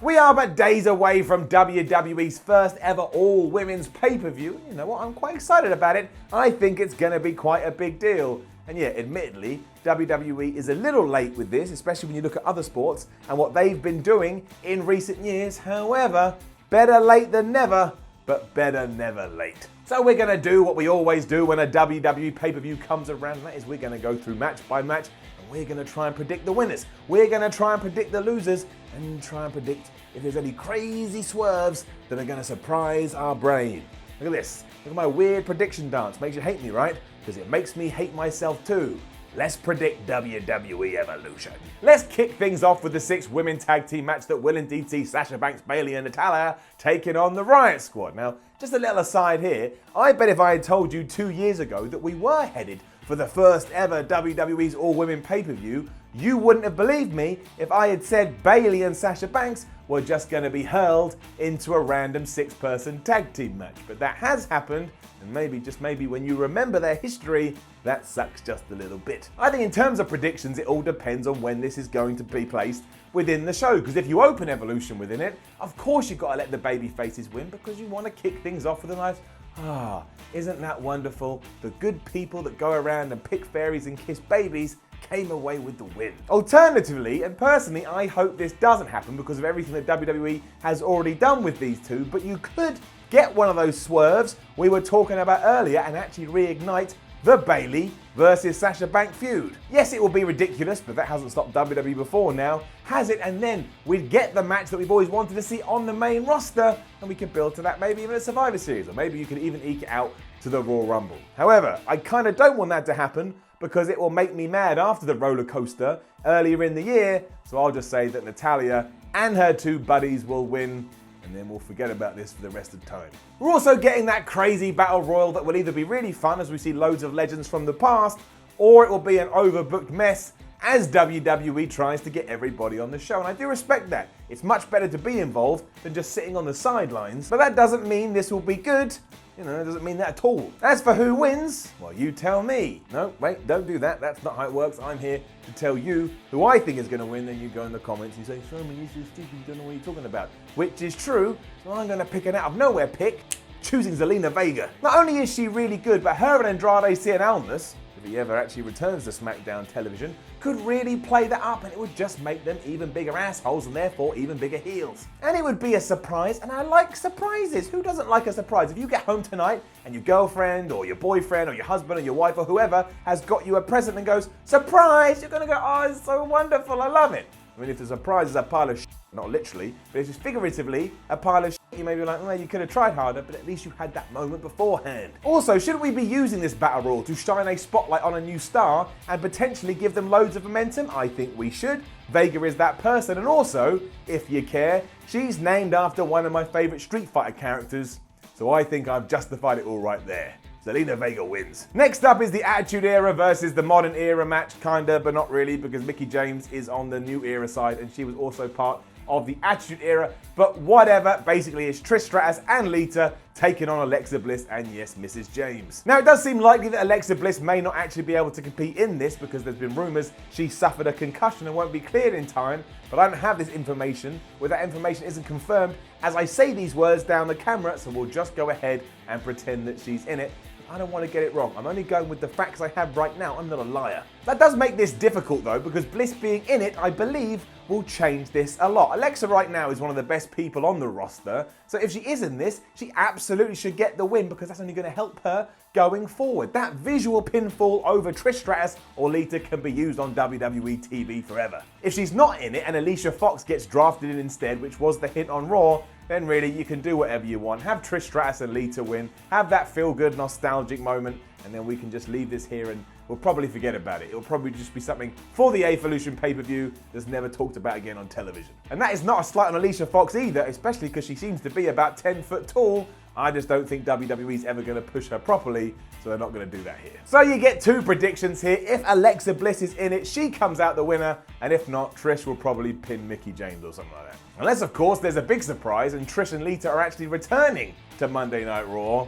We are but days away from WWE's first ever all-women's pay-per-view. You know what, I'm quite excited about it. I think it's going to be quite a big deal. And yeah, admittedly, WWE is a little late with this, especially when you look at other sports and what they've been doing in recent years. However, better late than never, but better never late. So we're going to do what we always do when a WWE pay-per-view comes around. And that is we're going to go through match by match and we're going to try and predict the winners. We're going to try and predict the losers and try and predict if there's any crazy swerves that are going to surprise our brain. Look at this. Look at my weird prediction dance. Makes you hate me, right? Because it makes me hate myself too. Let's predict WWE Evolution. Let's kick things off with the 6 women tag team match that will indeed see Sasha Banks, Bayley and Natalya taking on the Riot Squad. Now, just a little aside here, I bet if I had told you 2 years ago that we were headed for the first ever WWE's all-women pay-per-view, you wouldn't have believed me if I had said Bayley and Sasha Banks were just going to be hurled into a random 6-person tag team match. But that has happened, and maybe, just maybe, when you remember their history, that sucks just a little bit. I think in terms of predictions, it all depends on when this is going to be placed within the show. Because if you open Evolution within it, of course you've got to let the baby faces win because you want to kick things off with a nice, isn't that wonderful? The good people that go around and pick fairies and kiss babies came away with the win. Alternatively, and personally, I hope this doesn't happen because of everything that WWE has already done with these two, but you could get one of those swerves we were talking about earlier and actually reignite the Bayley versus Sasha Banks feud. Yes, it will be ridiculous, but that hasn't stopped WWE before now, has it? And then we'd get the match that we've always wanted to see on the main roster, and we could build to that maybe even a Survivor Series, or maybe you could even eke it out to the Royal Rumble. However, I kind of don't want that to happen because it will make me mad after the roller coaster earlier in the year, so I'll just say that Natalya and her 2 buddies will win, and then we'll forget about this for the rest of time. We're also getting that crazy battle royal that will either be really fun as we see loads of legends from the past, or it will be an overbooked mess as WWE tries to get everybody on the show. And I do respect that. It's much better to be involved than just sitting on the sidelines, but that doesn't mean this will be good. You know, it doesn't mean that at all. As for who wins, well, you tell me. No, wait, don't do that. That's not how it works. I'm here to tell you who I think is going to win. Then you go in the comments and you say, Simon, you're so stupid, you don't know what you're talking about. Which is true, so I'm going to pick an out of nowhere pick, choosing Zelina Vega. Not only is she really good, but her and Andrade Cien Almas, if he ever actually returns to SmackDown television, could really play that up and it would just make them even bigger assholes and therefore even bigger heels. And it would be a surprise, and I like surprises. Who doesn't like a surprise? If you get home tonight and your girlfriend or your boyfriend or your husband or your wife or whoever has got you a present and goes, surprise, you're gonna go, oh, it's so wonderful, I love it. I mean, if the surprise is a pile of shit, not literally, but it's just figuratively a pile of shit, you may be like, well, you could have tried harder, but at least you had that moment beforehand. Also, shouldn't we be using this battle royal to shine a spotlight on a new star and potentially give them loads of momentum? I think we should. Vega is that person, and also, if you care, she's named after one of my favorite Street Fighter characters, so I think I've justified it all right there. Zelina Vega wins. Next up is the Attitude Era versus the Modern Era match, kinda, but not really, because Mickie James is on the New Era side, and she was also part of the Attitude Era, but whatever. Basically, it's Trish Stratus and Lita taking on Alexa Bliss and, yes, Mrs. James. Now, it does seem likely that Alexa Bliss may not actually be able to compete in this because there's been rumors she suffered a concussion and won't be cleared in time, but I don't have this information, where that information isn't confirmed as I say these words down the camera, so we'll just go ahead and pretend that she's in it. I don't want to get it wrong. I'm only going with the facts I have right now. I'm not a liar. That does make this difficult though, because Bliss being in it, I believe, will change this a lot. Alexa right now is one of the best people on the roster, so if she is in this, she absolutely should get the win because that's only going to help her going forward. That visual pinfall over Trish Stratus or Lita can be used on WWE TV forever. If she's not in it and Alicia Fox gets drafted in instead, which was the hint on Raw, then really you can do whatever you want. Have Trish Stratus and Lita win, have that feel-good nostalgic moment, and then we can just leave this here and we'll probably forget about it. It'll probably just be something for the Evolution pay-per-view that's never talked about again on television. And that is not a slight on Alicia Fox either, especially because she seems to be about 10 foot tall. I just don't think WWE's ever going to push her properly, so they're not going to do that here. So you get 2 predictions here. If Alexa Bliss is in it, she comes out the winner, and if not, Trish will probably pin Mickie James or something like that. Unless, of course, there's a big surprise and Trish and Lita are actually returning to Monday Night Raw,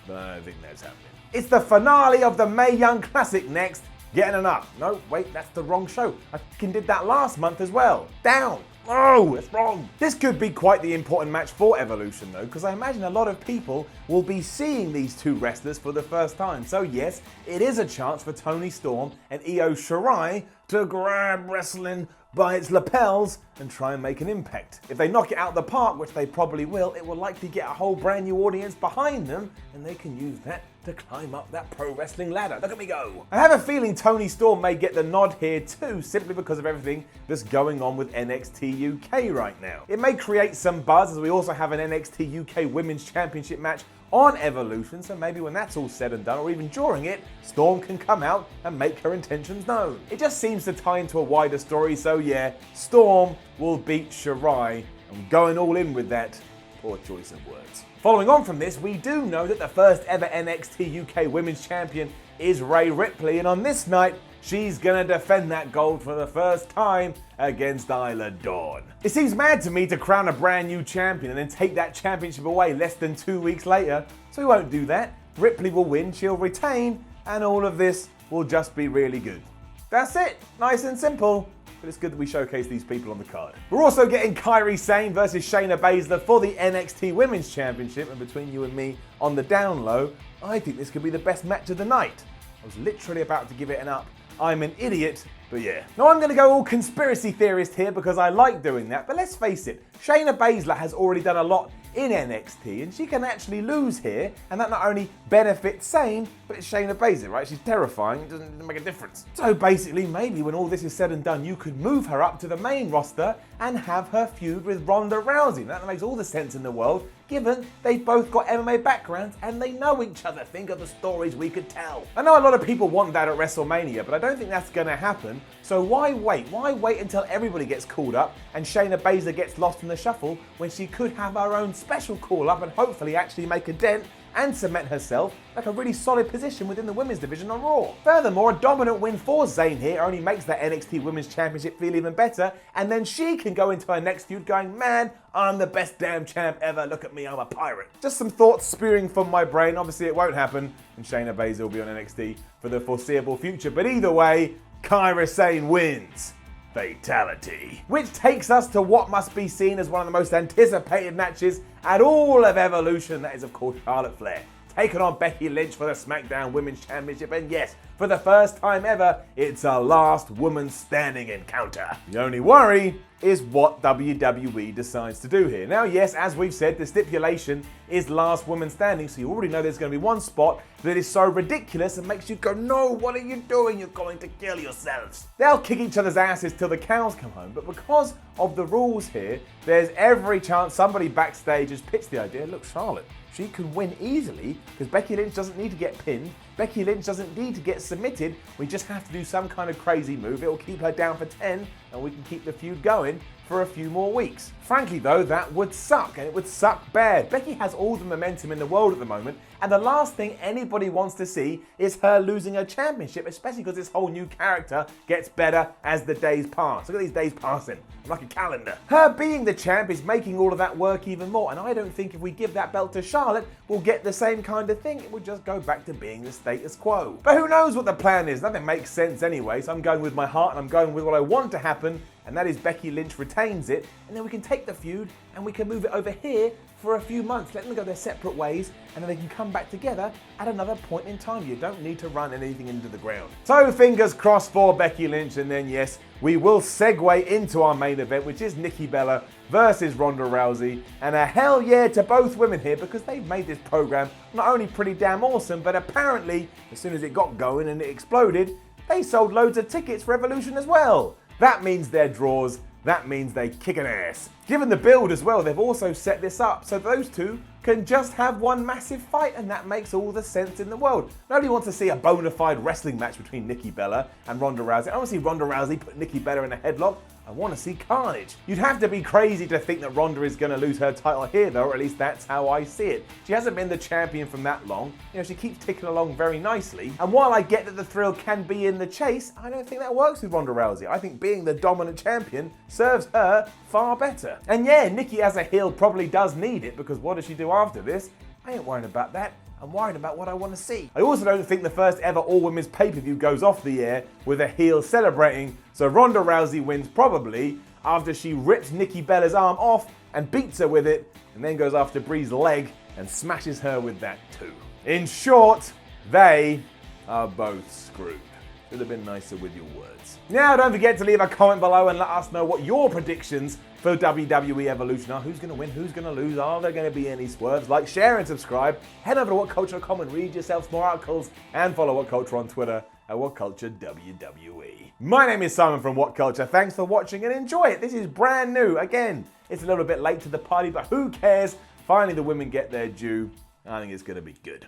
but I don't think that's happening. It's the finale of the Mae Young Classic next. Getting an up. No, wait, that's the wrong show. I fucking did that last month as well. Down. Oh, it's wrong. This could be quite the important match for Evolution though, because I imagine a lot of people will be seeing these two wrestlers for the first time. So yes, it is a chance for Toni Storm and Io Shirai to grab wrestling by its lapels and try and make an impact. If they knock it out of the park, which they probably will, it will likely get a whole brand new audience behind them, and they can use that to climb up that pro wrestling ladder. Look at me go. I have a feeling Toni Storm may get the nod here too, simply because of everything that's going on with NXT UK right now. It may create some buzz, as we also have an NXT UK Women's Championship match on Evolution, so maybe when that's all said and done, or even during it, Storm can come out and make her intentions known. It just seems to tie into a wider story, so yeah, Storm will beat Shirai. I'm going all in with that. Poor choice of words. Following on from this, we do know that the first ever NXT UK Women's Champion is Ripley, and on this night, she's gonna defend that gold for the first time against Isla Dawn. It seems mad to me to crown a brand new champion and then take that championship away less than 2 weeks later, so we won't do that. Ripley will win, she'll retain, and all of this will just be really good. That's it, nice and simple. But it's good that we showcase these people on the card. We're also getting Kairi Sane versus Shayna Baszler for the NXT Women's Championship, and between you and me on the down low, I think this could be the best match of the night. I was literally about to give it an up. I'm an idiot, but yeah. Now I'm going to go all conspiracy theorist here because I like doing that, but let's face it, Shayna Baszler has already done a lot in NXT, and she can actually lose here, and that not only benefits Sane, but it's Shayna Baszler, right? She's terrifying, it doesn't make a difference. So basically, maybe when all this is said and done, you could move her up to the main roster and have her feud with Ronda Rousey. That makes all the sense in the world, given they've both got MMA backgrounds and they know each other. Think of the stories we could tell. I know a lot of people want that at WrestleMania, but I don't think that's going to happen. So why wait? Why wait until everybody gets called up and Shayna Baszler gets lost in the shuffle when she could have her own special call-up and hopefully actually make a dent and cement herself like a really solid position within the women's division on Raw. Furthermore, a dominant win for Zayn here only makes that NXT Women's Championship feel even better, and then she can go into her next feud going, man, I'm the best damn champ ever, look at me, I'm a pirate. Just some thoughts spewing from my brain. Obviously it won't happen, and Shayna Baszler will be on NXT for the foreseeable future, but either way, Kairi Sane wins. Fatality. Which takes us to what must be seen as one of the most anticipated matches at all of Evolution. That is, of course, Charlotte Flair taking on Becky Lynch for the SmackDown Women's Championship. And yes, for the first time ever, it's a last woman standing encounter. The only worry is what WWE decides to do here. Now, yes, as we've said, the stipulation is last woman standing, so you already know there's going to be one spot that is so ridiculous and makes you go, no, what are you doing? You're going to kill yourselves. They'll kick each other's asses till the cows come home, but because of the rules here, there's every chance somebody backstage has pitched the idea, look, Charlotte, she can win easily because Becky Lynch doesn't need to get pinned. Becky Lynch doesn't need to get submitted. We just have to do some kind of crazy move. It will keep her down for 10 and we can keep the feud going for a few more weeks. Frankly though, that would suck, and it would suck bad. Becky has all the momentum in the world at the moment, and the last thing anybody wants to see is her losing her championship, especially because this whole new character gets better as the days pass. Look at these days passing. I'm like a calendar. Her being the champ is making all of that work even more, and I don't think if we give that belt to Charlotte, we'll get the same kind of thing. It will just go back to being the status quo. But who knows what the plan is? Nothing makes sense anyway, so I'm going with my heart and I'm going with what I want to happen, and that is Becky Lynch retains it, and then we can take the feud and we can move it over here for a few months, let them go their separate ways, and then they can come back together at another point in time. You don't need to run anything into the ground. So fingers crossed for Becky Lynch, and then yes, we will segue into our main event, which is Nikki Bella versus Ronda Rousey, and a hell yeah to both women here because they've made this program not only pretty damn awesome, but apparently as soon as it got going and it exploded, they sold loads of tickets for Evolution as well. That means they're draws. That means they kick an ass. Given the build as well, they've also set this up so those two can just have one massive fight, and that makes all the sense in the world. Nobody wants to see a bona fide wrestling match between Nikki Bella and Ronda Rousey. I don't want to see Ronda Rousey put Nikki Bella in a headlock. I want to see carnage. You'd have to be crazy to think that Ronda is going to lose her title here though, or at least that's how I see it. She hasn't been the champion from that long. You know, she keeps ticking along very nicely. And while I get that the thrill can be in the chase, I don't think that works with Ronda Rousey. I think being the dominant champion serves her far better. And yeah, Nikki as a heel probably does need it, because what does she do after this? I ain't worrying about that. I'm worried about what I want to see. I also don't think the first ever all-women's pay-per-view goes off the air with a heel celebrating, so Ronda Rousey wins probably. after she rips Nikki Bella's arm off and beats her with it, and then goes after Brie's leg and smashes her with that too. In short, they are both screwed. Should have been nicer with your words. Now, don't forget to leave a comment below and let us know what your predictions for WWE Evolution are. Who's going to win? Who's going to lose? Are there going to be any swerves? Like, share, and subscribe. Head over to WhatCulture.com and read yourself some more articles, and follow WhatCulture on Twitter at WhatCulture WWE. My name is Simon from WhatCulture. Thanks for watching and enjoy it. This is brand new. Again, it's a little bit late to the party, but who cares? Finally, the women get their due. I think it's going to be good.